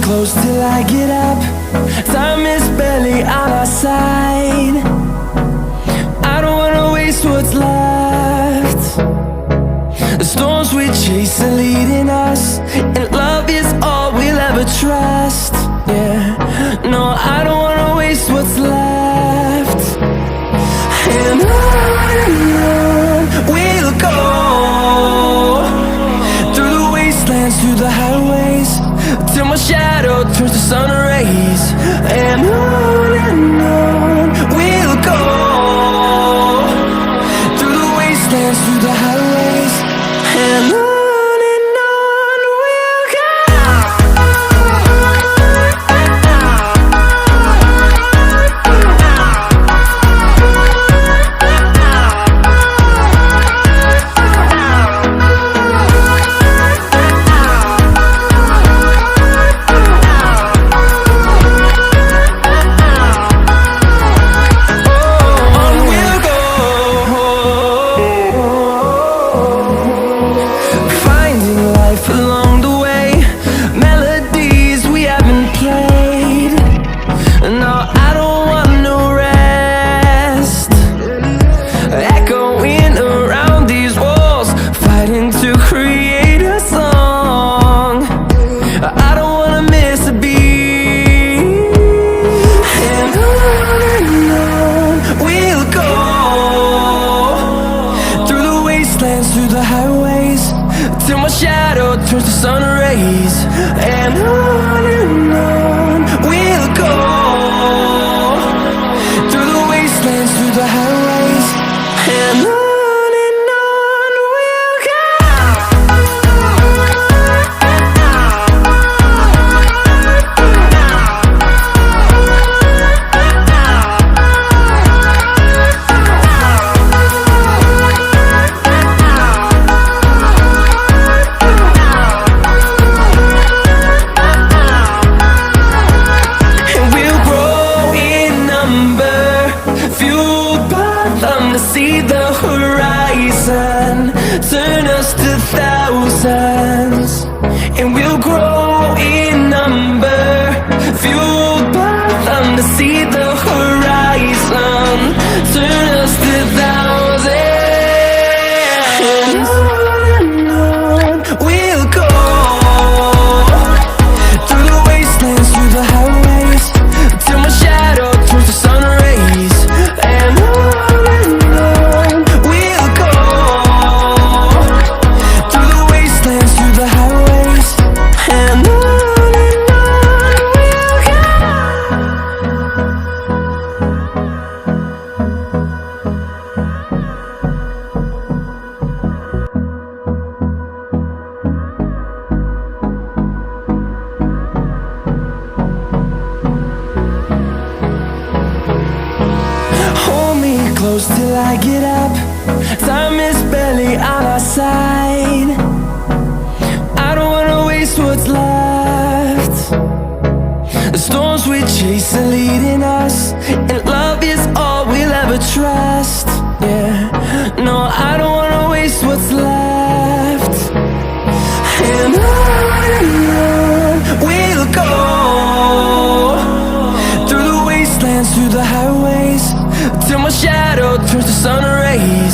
Close till I get up. Time is barely on our side. I don't wanna waste what's left. The storms we chase are leading us, and love is all we'll ever trust. Yeah, no, I don't wanna waste what's left. And on we'll go, through the wastelands, through the highways, till my shadow turns to sun rays. And on we'll go, through the wastelands, through the highways, and on we'll go. Through the highways, till my shadow turns to sun rays. And on we'll go, through the wastelands, through the highways, and on we'll go. See the horizon turn us to thousands, and we'll grow in number, fueled by them to see the horizon turn us to thousands. And on we'll go, through the wastelands, through the highways, till my shadow turns to sun rays. And close till I get up. Time is barely on our side. I don't wanna waste what's left. The storms we chase are leading us, and love is all we'll ever trust. Yeah, no, I don't wanna waste what's left. And on we'll go, through the wastelands, through the highways, till my shadow turns to sun rays.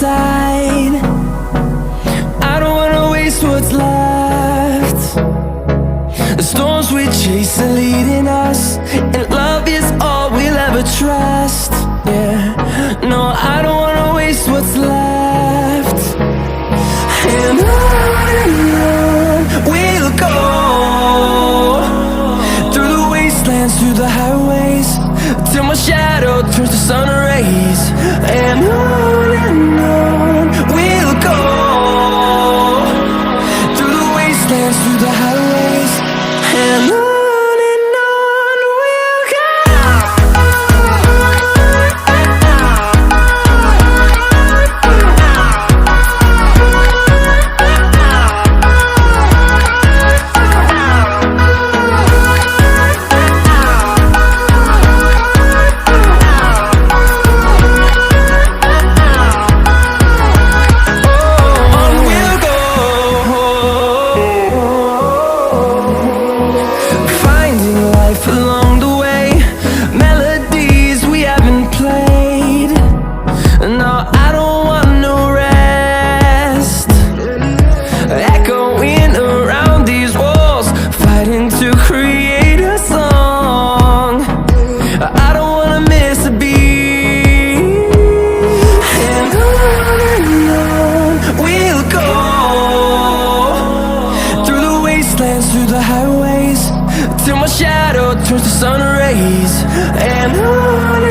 side. I don't wanna waste what's left. The storms we chase are leading us, and love is all we'll ever trust. Yeah, no, I don't wanna waste what's left. And on we'll go, through the wastelands, through the highways, till my shadow turns to sun rays. And on we'll go, through the wastelands, through the highways, and on we'll go. Along the way, melodies we haven't played. No, I don't want no rest. Echoing around these walls, fighting to create a song. I don't wanna miss a beat. And on we'll go, through the wastelands, through the highways, till my shadow turns to sun rays. And on